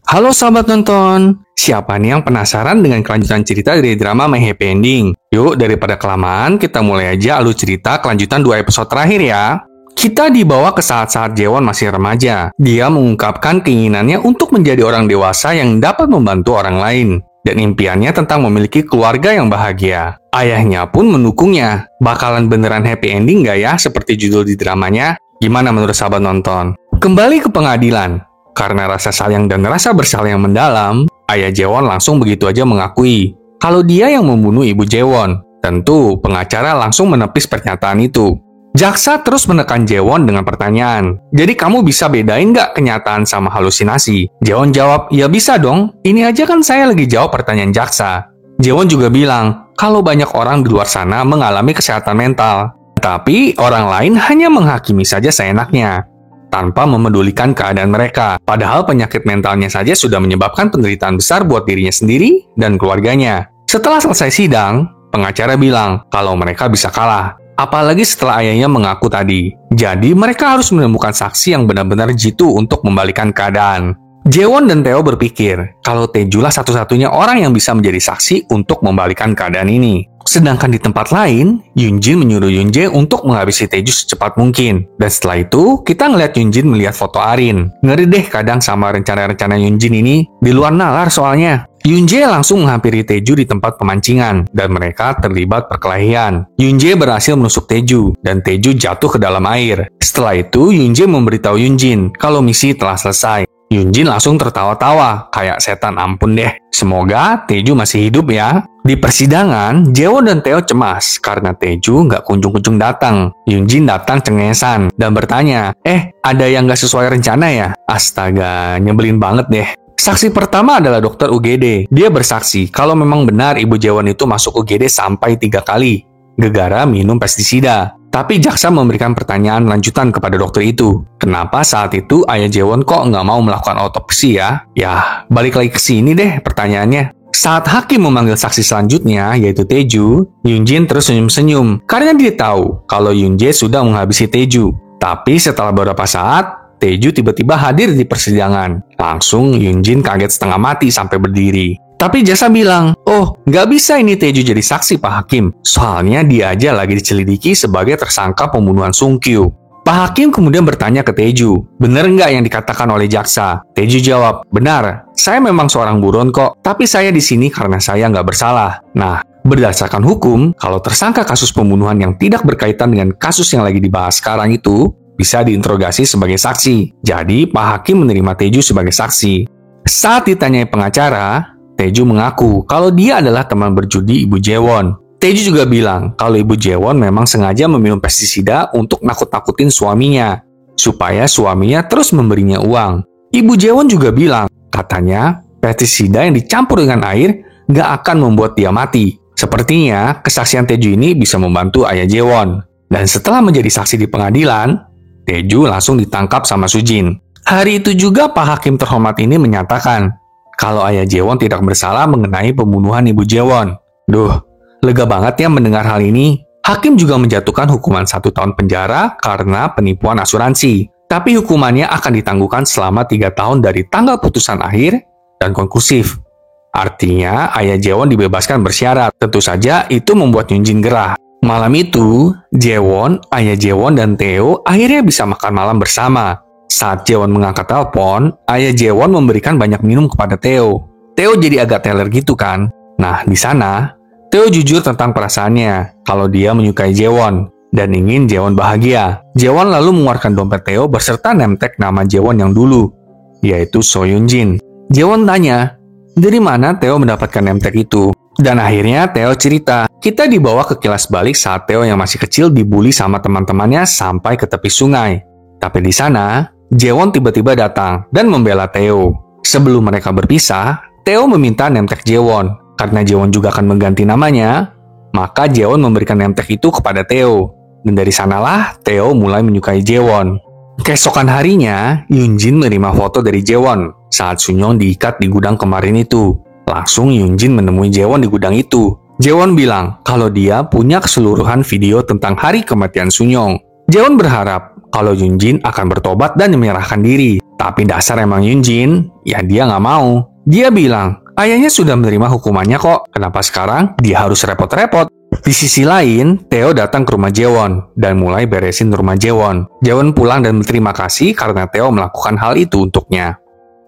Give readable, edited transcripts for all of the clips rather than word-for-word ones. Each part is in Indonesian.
Halo sahabat nonton, siapa nih yang penasaran dengan kelanjutan cerita dari drama My Happy Ending? Yuk, daripada kelamaan, kita mulai aja alur cerita kelanjutan 2 episode terakhir ya. Kita dibawa ke saat-saat Jaewon masih remaja. Dia mengungkapkan keinginannya untuk menjadi orang dewasa yang dapat membantu orang lain. Dan impiannya tentang memiliki keluarga yang bahagia. Ayahnya pun mendukungnya. Bakalan beneran happy ending nggak ya seperti judul di dramanya? Gimana menurut sahabat nonton? Kembali ke pengadilan. Karena rasa sayang dan rasa bersalah yang mendalam, ayah Jaewon langsung begitu aja mengakui kalau dia yang membunuh ibu Jaewon. Tentu, pengacara langsung menepis pernyataan itu. Jaksa terus menekan Jaewon dengan pertanyaan, jadi kamu bisa bedain nggak kenyataan sama halusinasi? Jaewon jawab, ya bisa dong, ini aja kan saya lagi jawab pertanyaan jaksa. Jaewon juga bilang, kalau banyak orang di luar sana mengalami kesehatan mental, tapi orang lain hanya menghakimi saja seenaknya, tanpa memedulikan keadaan mereka. Padahal penyakit mentalnya saja sudah menyebabkan penderitaan besar buat dirinya sendiri dan keluarganya. Setelah selesai sidang, pengacara bilang kalau mereka bisa kalah. Apalagi setelah ayahnya mengaku tadi. Jadi mereka harus menemukan saksi yang benar-benar jitu untuk membalikan keadaan. Jaewon dan Tae-oh berpikir kalau Tae-julah satu-satunya orang yang bisa menjadi saksi untuk membalikan keadaan ini. Sedangkan di tempat lain, Yoonjin menyuruh Yoonjae untuk menghabisi Tae-ju secepat mungkin. Dan setelah itu, kita ngeliat Yoonjin melihat foto Arin. Ngeri deh kadang sama rencana-rencana Yoonjin ini. Di luar nalar soalnya. Yoonjae langsung menghampiri Tae-ju di tempat pemancingan, dan mereka terlibat perkelahian. Yoonjae berhasil menusuk Tae-ju, dan Tae-ju jatuh ke dalam air. Setelah itu, Yoonjae memberitahu Yoonjin kalau misi telah selesai. Yoonjin langsung tertawa-tawa, kayak setan ampun deh. Semoga Tae-ju masih hidup ya. Di persidangan, Jaewon dan Tae-oh cemas karena Tae-ju nggak kunjung-kunjung datang. Yoonjin datang cengesan dan bertanya, ada yang nggak sesuai rencana ya? Astaga, nyebelin banget deh. Saksi pertama adalah dokter UGD. Dia bersaksi kalau memang benar ibu Jaewon itu masuk UGD sampai 3 kali, gegara minum pestisida. Tapi jaksa memberikan pertanyaan lanjutan kepada dokter itu. Kenapa saat itu ayah Jaewon kok nggak mau melakukan autopsi ya? Ya, balik lagi ke sini deh pertanyaannya. Saat hakim memanggil saksi selanjutnya, yaitu Tae-ju, Yoonjin terus senyum-senyum karena dia tahu kalau Yoonjae sudah menghabisi Tae-ju. Tapi setelah beberapa saat, Tae-ju tiba-tiba hadir di persidangan. Langsung Yoonjin kaget setengah mati sampai berdiri. Tapi jaksa bilang, nggak bisa ini Tae-ju jadi saksi Pak Hakim. Soalnya dia aja lagi dicelidiki sebagai tersangka pembunuhan Sung-kyu. Pak Hakim kemudian bertanya ke Tae-ju, benar nggak yang dikatakan oleh jaksa? Tae-ju jawab, benar, saya memang seorang buron kok, tapi saya di sini karena saya nggak bersalah. Nah, berdasarkan hukum, kalau tersangka kasus pembunuhan yang tidak berkaitan dengan kasus yang lagi dibahas sekarang itu, bisa diinterogasi sebagai saksi. Jadi, Pak Hakim menerima Tae-ju sebagai saksi. Saat ditanyai pengacara, Tae-ju mengaku kalau dia adalah teman berjudi ibu Jaewon. Tae-ju juga bilang kalau ibu Jaewon memang sengaja meminum pestisida untuk nakut-nakutin suaminya, supaya suaminya terus memberinya uang. Ibu Jaewon juga bilang, katanya pestisida yang dicampur dengan air nggak akan membuat dia mati. Sepertinya kesaksian Tae-ju ini bisa membantu ayah Jaewon. Dan setelah menjadi saksi di pengadilan, Tae-ju langsung ditangkap sama Sujin. Hari itu juga Pak Hakim terhormat ini menyatakan kalau ayah Jaewon tidak bersalah mengenai pembunuhan ibu Jaewon. Duh, lega banget ya mendengar hal ini. Hakim juga menjatuhkan hukuman 1 tahun penjara karena penipuan asuransi. Tapi hukumannya akan ditangguhkan selama 3 tahun dari tanggal putusan akhir dan konklusif. Artinya, ayah Jaewon dibebaskan bersyarat. Tentu saja itu membuat Yoonjin gerah. Malam itu, Jaewon, ayah Jaewon, dan Tae-oh akhirnya bisa makan malam bersama. Saat Jaewon mengangkat telepon, ayah Jaewon memberikan banyak minum kepada Tae-oh. Tae-oh jadi agak teler gitu kan. Nah, di sana, Tae-oh jujur tentang perasaannya kalau dia menyukai Jaewon dan ingin Jaewon bahagia. Jaewon lalu mengeluarkan dompet Tae-oh beserta name tag nama Jaewon yang dulu, yaitu So Yoonjin. Jaewon tanya, dari mana Tae-oh mendapatkan name tag itu? Dan akhirnya Tae-oh cerita, kita dibawa ke kilas balik saat Tae-oh yang masih kecil dibully sama teman-temannya sampai ke tepi sungai. Tapi di sana, Jaewon tiba-tiba datang dan membela Tae-oh. Sebelum mereka berpisah, Tae-oh meminta name tag Jaewon. Karena Jaewon juga akan mengganti namanya, maka Jaewon memberikan name tag itu kepada Tae-oh. Dan dari sanalah Tae-oh mulai menyukai Jaewon. Keesokan harinya, Yoonjin menerima foto dari Jaewon saat Sunyoung diikat di gudang kemarin itu. Langsung Yoonjin menemui Jaewon di gudang itu. Jaewon bilang kalau dia punya keseluruhan video tentang hari kematian Sunyoung. Jaewon berharap kalau Yoonjin akan bertobat dan menyerahkan diri. Tapi dasar emang Yunjin, ya dia nggak mau. Dia bilang, ayahnya sudah menerima hukumannya kok, kenapa sekarang dia harus repot-repot? Di sisi lain, Theo datang ke rumah Jaewon dan mulai beresin rumah Jaewon. Jaewon pulang dan berterima kasih karena Theo melakukan hal itu untuknya.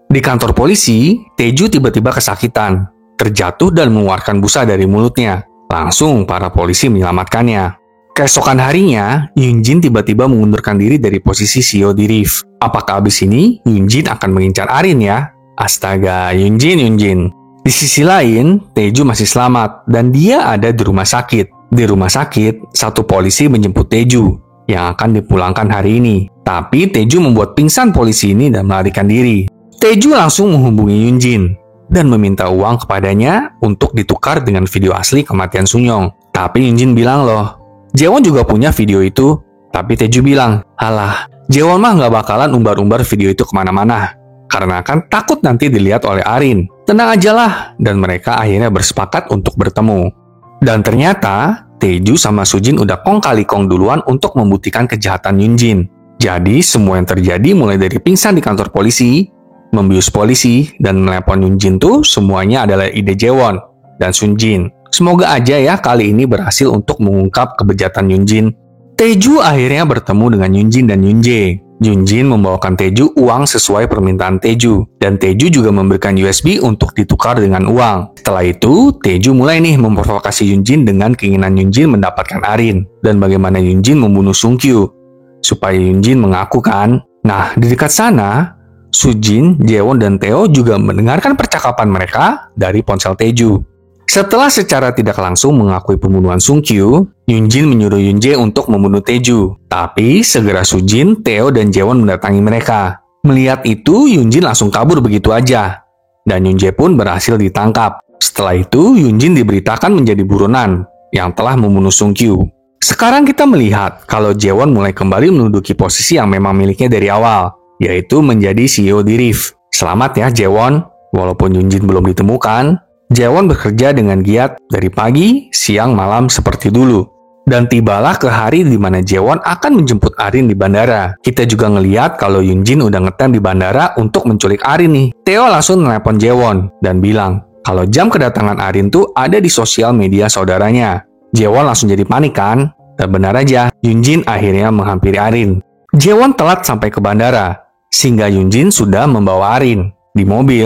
Di kantor polisi, Taeju tiba-tiba kesakitan, terjatuh dan mengeluarkan busa dari mulutnya. Langsung para polisi menyelamatkannya. Keesokan harinya, Yunjin tiba-tiba mengundurkan diri dari posisi CEO di Reef. Apakah abis ini Yunjin akan mengincar Arin ya? Astaga, Yunjin. Di sisi lain, Taeju masih selamat dan dia ada di rumah sakit. Di rumah sakit, satu polisi menjemput Taeju yang akan dipulangkan hari ini. Tapi Taeju membuat pingsan polisi ini dan melarikan diri. Taeju langsung menghubungi Yunjin dan meminta uang kepadanya untuk ditukar dengan video asli kematian Sunyong. Tapi Yunjin bilang loh, Jaewon juga punya video itu. Tapi Taeju bilang, halah, Jaewon mah nggak bakalan umbar-umbar video itu kemana-mana. Karena kan takut nanti dilihat oleh Arin. Tenang aja lah, dan mereka akhirnya bersepakat untuk bertemu. Dan ternyata, Taeju sama Sujin udah kong kali kong duluan untuk membuktikan kejahatan Yunjin. Jadi, semua yang terjadi mulai dari pingsan di kantor polisi, membius polisi, dan melepon Yunjin tuh semuanya adalah ide Jaewon dan Sunjin. Semoga aja ya kali ini berhasil untuk mengungkap kebejatan Yunjin. Taeju akhirnya bertemu dengan Yunjin dan Yunjae. Yunjin membawakan Taeju uang sesuai permintaan Taeju, dan Taeju juga memberikan USB untuk ditukar dengan uang. Setelah itu, Taeju mulai nih memprovokasi Yunjin dengan keinginan Yunjin mendapatkan Arin, dan bagaimana Yunjin membunuh Sungkyu, supaya Yunjin mengaku kan. Nah, di dekat sana, Sujin, Jaewon, dan Theo juga mendengarkan percakapan mereka dari ponsel Taeju. Setelah secara tidak langsung mengakui pembunuhan Sungkyu, Yunjin menyuruh Yunjae untuk membunuh Taeju. Tapi segera Sujin, Theo, dan Jaewon mendatangi mereka. Melihat itu, Yunjin langsung kabur begitu aja. Dan Yunjae pun berhasil ditangkap. Setelah itu, Yunjin diberitakan menjadi buronan yang telah membunuh Sungkyu. Sekarang kita melihat kalau Jaewon mulai kembali menduduki posisi yang memang miliknya dari awal, yaitu menjadi CEO di Reef. Selamat ya Jaewon, walaupun Yunjin belum ditemukan. Jaewon bekerja dengan giat dari pagi, siang, malam seperti dulu. Dan tibalah ke hari di mana Jaewon akan menjemput Arin di bandara. Kita juga ngeliat kalau Yunjin udah ngetem di bandara untuk menculik Arin nih. Theo langsung nelpon Jaewon dan bilang kalau jam kedatangan Arin tuh ada di sosial media saudaranya. Jaewon langsung jadi panik kan? Dan benar aja, Yunjin akhirnya menghampiri Arin. Jaewon telat sampai ke bandara, sehingga Yunjin sudah membawa Arin. Di mobil,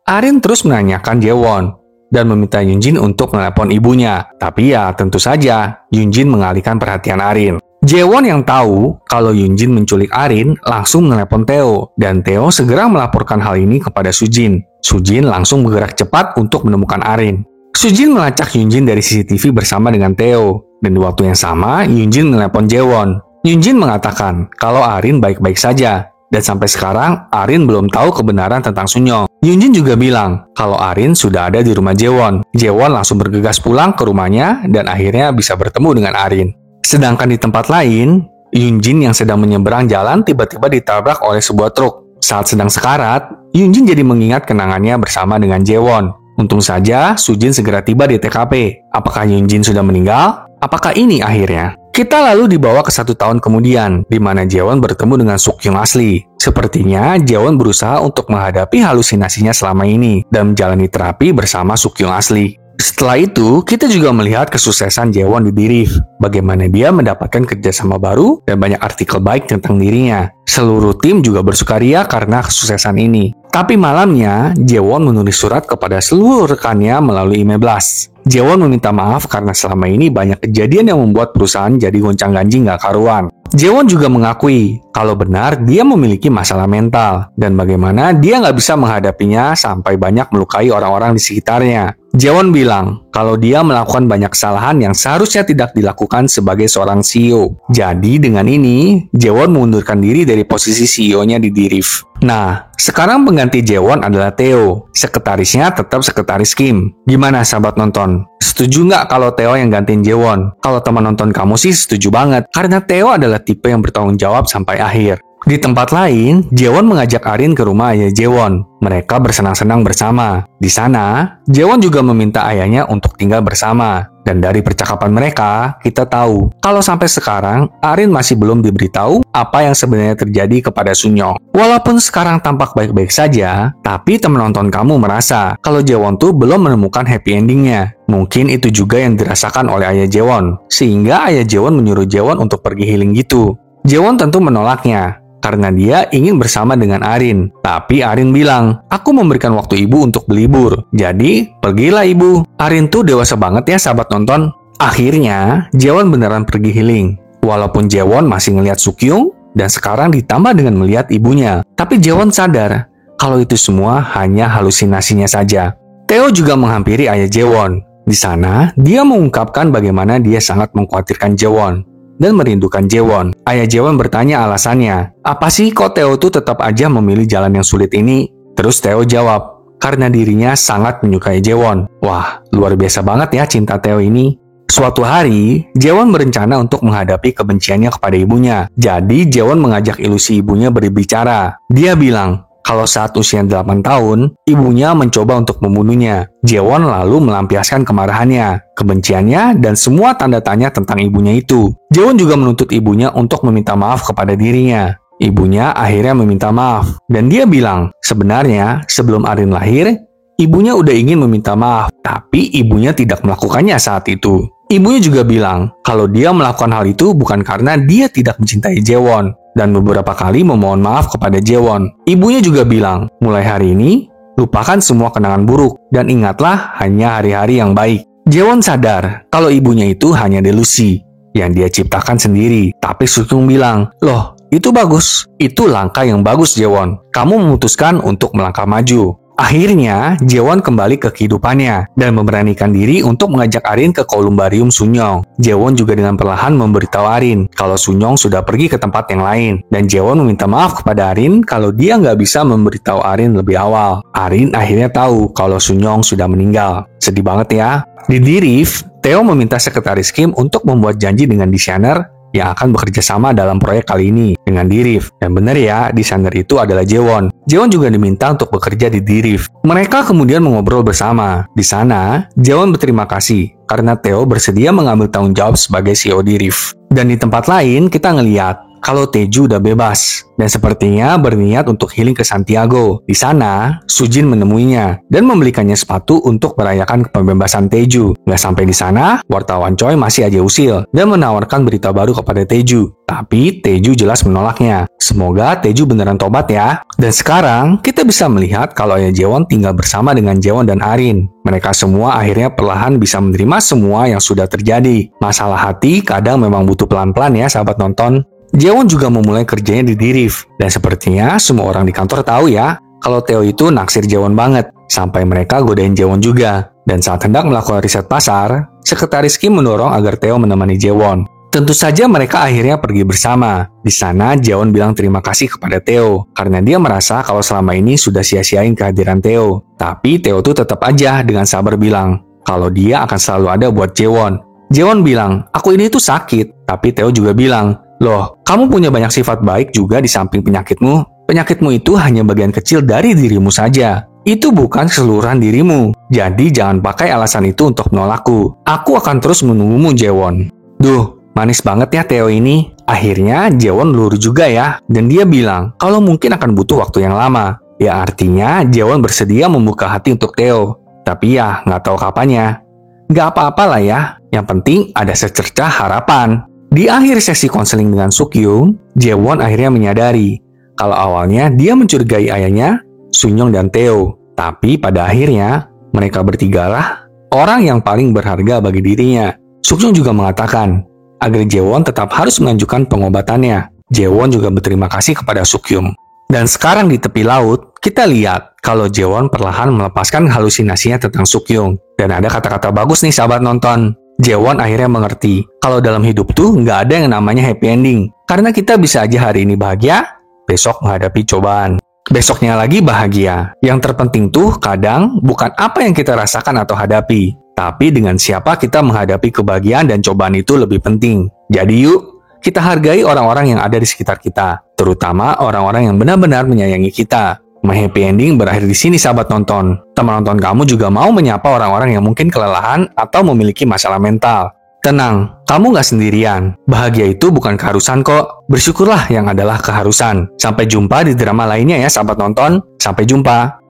Arin terus menanyakan Jaewon dan meminta Yunjin untuk menelepon ibunya. Tapi ya tentu saja, Yunjin mengalihkan perhatian Arin. Jaewon yang tahu kalau Yunjin menculik Arin langsung menelepon Theo, dan Theo segera melaporkan hal ini kepada Sujin. Sujin langsung bergerak cepat untuk menemukan Arin. Sujin melacak Yunjin dari CCTV bersama dengan Theo, dan di waktu yang sama Yunjin menelepon Jaewon. Yunjin mengatakan kalau Arin baik-baik saja, dan sampai sekarang, Arin belum tahu kebenaran tentang Sunyong. Yunjin juga bilang kalau Arin sudah ada di rumah Jaewon. Jaewon langsung bergegas pulang ke rumahnya dan akhirnya bisa bertemu dengan Arin. Sedangkan di tempat lain, Yunjin yang sedang menyeberang jalan tiba-tiba ditabrak oleh sebuah truk. Saat sedang sekarat, Yunjin jadi mengingat kenangannya bersama dengan Jaewon. Untung saja, Sujin segera tiba di TKP. Apakah Yunjin sudah meninggal? Apakah ini akhirnya? Kita lalu dibawa ke 1 tahun kemudian, di mana Jaewon bertemu dengan Sukyung asli. Sepertinya Jaewon berusaha untuk menghadapi halusinasinya selama ini dan menjalani terapi bersama Sukyung asli. Setelah itu, kita juga melihat kesuksesan Jaewon di Dirif, bagaimana dia mendapatkan kerjasama baru dan banyak artikel baik tentang dirinya. Seluruh tim juga bersukaria karena kesuksesan ini. Tapi malamnya, Jaewon menulis surat kepada seluruh rekannya melalui email blast. Jaewon meminta maaf karena selama ini banyak kejadian yang membuat perusahaan jadi goncang-ganjing gak karuan. Jaewon juga mengakui kalau benar dia memiliki masalah mental dan bagaimana dia nggak bisa menghadapinya sampai banyak melukai orang-orang di sekitarnya. Jaewon bilang kalau dia melakukan banyak kesalahan yang seharusnya tidak dilakukan sebagai seorang CEO. Jadi dengan ini, Jaewon mengundurkan diri dari posisi CEO-nya di Dirif. Nah, sekarang pengganti Jaewon adalah Theo. Sekretarisnya tetap sekretaris Kim. Gimana sahabat nonton? Setuju nggak kalau Theo yang gantiin Jaewon? Kalau teman nonton kamu sih setuju banget, karena Theo adalah tipe yang bertanggung jawab sampai akhir. Di tempat lain, Jaewon mengajak Arin ke rumah ayah Jaewon. Mereka bersenang-senang bersama. Di sana, Jaewon juga meminta ayahnya untuk tinggal bersama. Dan dari percakapan mereka, kita tahu kalau sampai sekarang Arin masih belum diberitahu apa yang sebenarnya terjadi kepada Sunyoung. Walaupun sekarang tampak baik-baik saja, tapi teman nonton kamu merasa kalau Jaewon tuh belum menemukan happy endingnya. Mungkin itu juga yang dirasakan oleh ayah Jaewon, sehingga ayah Jaewon menyuruh Jaewon untuk pergi healing gitu. Jaewon tentu menolaknya, karena dia ingin bersama dengan Arin. Tapi Arin bilang, aku memberikan waktu ibu untuk berlibur. Jadi, pergilah ibu. Arin tuh dewasa banget ya sahabat nonton. Akhirnya, Jaewon beneran pergi healing. Walaupun Jaewon masih ngelihat Sukyung, dan sekarang ditambah dengan melihat ibunya. Tapi Jaewon sadar, kalau itu semua hanya halusinasinya saja. Tae juga menghampiri ayah Jaewon. Di sana, dia mengungkapkan bagaimana dia sangat mengkhawatirkan Jaewon dan merindukan Jaewon. Ayah Jaewon bertanya alasannya. Apa sih kok Tae tuh tetap aja memilih jalan yang sulit ini? Terus Tae jawab, karena dirinya sangat menyukai Jaewon. Wah, luar biasa banget ya cinta Tae ini. Suatu hari, Jaewon berencana untuk menghadapi kebenciannya kepada ibunya. Jadi, Jaewon mengajak ilusi ibunya berbicara. Dia bilang, kalau saat usia 8 tahun, ibunya mencoba untuk membunuhnya. Jaewon lalu melampiaskan kemarahannya, kebenciannya, dan semua tanda tanya tentang ibunya itu. Jaewon juga menuntut ibunya untuk meminta maaf kepada dirinya. Ibunya akhirnya meminta maaf, dan dia bilang, sebenarnya sebelum Arin lahir, ibunya udah ingin meminta maaf, tapi ibunya tidak melakukannya saat itu. Ibunya juga bilang, kalau dia melakukan hal itu bukan karena dia tidak mencintai Jaewon, dan beberapa kali memohon maaf kepada Jaewon. Ibunya juga bilang, mulai hari ini, lupakan semua kenangan buruk, dan ingatlah hanya hari-hari yang baik. Jaewon sadar kalau ibunya itu hanya delusi yang dia ciptakan sendiri. Tapi Sukyung bilang, loh, itu bagus. Itu langkah yang bagus, Jaewon. Kamu memutuskan untuk melangkah maju. Akhirnya, Jaewon kembali ke kehidupannya dan memberanikan diri untuk mengajak Arin ke kolumbarium Sunyoung. Jaewon juga dengan perlahan memberitahu Arin kalau Sunyoung sudah pergi ke tempat yang lain. Dan Jaewon meminta maaf kepada Arin kalau dia nggak bisa memberitahu Arin lebih awal. Arin akhirnya tahu kalau Sunyoung sudah meninggal. Sedih banget ya. Di D.Rift, Tae meminta sekretaris Kim untuk membuat janji dengan desainer yang akan bekerja sama dalam proyek kali ini dengan D.Rift. Dan benar ya, desainer itu adalah Jaewon. Jaewon juga diminta untuk bekerja di D.Rift. Mereka kemudian mengobrol bersama. Di sana, Jaewon berterima kasih karena Tae bersedia mengambil tanggung jawab sebagai CEO D.Rift. Dan di tempat lain, kita ngeliat kalau Taeju udah bebas dan sepertinya berniat untuk healing ke Santiago. Di sana, Sujin menemuinya dan membelikannya sepatu untuk merayakan pembebasan Taeju. Nggak sampai di sana, wartawan Choi masih aja usil dan menawarkan berita baru kepada Taeju. Tapi Taeju jelas menolaknya. Semoga Taeju beneran tobat ya. Dan sekarang, kita bisa melihat kalau ayah Jaewon tinggal bersama dengan Jaewon dan Arin. Mereka semua akhirnya perlahan bisa menerima semua yang sudah terjadi. Masalah hati kadang memang butuh pelan-pelan ya sahabat nonton. Jaewon juga memulai kerjanya di D.Rift. Dan sepertinya semua orang di kantor tahu ya, kalau Tae itu naksir Jaewon banget. Sampai mereka godain Jaewon juga. Dan saat hendak melakukan riset pasar, sekretaris Kim mendorong agar Tae menemani Jaewon. Tentu saja mereka akhirnya pergi bersama. Di sana, Jaewon bilang terima kasih kepada Tae, karena dia merasa kalau selama ini sudah sia-siain kehadiran Tae. Tapi Tae tuh tetap aja dengan sabar bilang, kalau dia akan selalu ada buat Jaewon. Jaewon bilang, aku ini tuh sakit. Tapi Tae juga bilang, loh, kamu punya banyak sifat baik juga di samping penyakitmu. Penyakitmu itu hanya bagian kecil dari dirimu saja. Itu bukan keseluruhan dirimu. Jadi jangan pakai alasan itu untuk menolakku. Aku akan terus menunggumu, Jaewon. Duh, manis banget ya Tae ini. Akhirnya Jaewon luluh juga ya. Dan dia bilang kalau mungkin akan butuh waktu yang lama. Ya artinya Jaewon bersedia membuka hati untuk Tae. Tapi ya nggak tahu kapannya. Nggak apa-apalah ya. Yang penting ada secercah harapan. Di akhir sesi konseling dengan Sukyung, Jaewon akhirnya menyadari kalau awalnya dia mencurigai ayahnya, Sunyoung dan Tae. Tapi pada akhirnya, mereka bertigalah orang yang paling berharga bagi dirinya. Sukyung juga mengatakan agar Jaewon tetap harus melanjutkan pengobatannya. Jaewon juga berterima kasih kepada Sukyung. Dan sekarang di tepi laut, kita lihat kalau Jaewon perlahan melepaskan halusinasinya tentang Sukyung. Dan ada kata-kata bagus nih sahabat nonton. Jaewon akhirnya mengerti kalau dalam hidup tuh nggak ada yang namanya happy ending. Karena kita bisa aja hari ini bahagia, besok menghadapi cobaan. Besoknya lagi bahagia. Yang terpenting tuh kadang bukan apa yang kita rasakan atau hadapi, tapi dengan siapa kita menghadapi kebahagiaan dan cobaan itu lebih penting. Jadi yuk, Kita hargai orang-orang yang ada di sekitar kita, terutama orang-orang yang benar-benar menyayangi kita. My Happy Ending berakhir di sini, sahabat nonton. Teman nonton kamu juga mau menyapa orang-orang yang mungkin kelelahan atau memiliki masalah mental. Tenang, kamu nggak sendirian. Bahagia itu bukan keharusan kok. Bersyukurlah yang adalah keharusan. Sampai jumpa di drama lainnya ya, sahabat nonton. Sampai jumpa.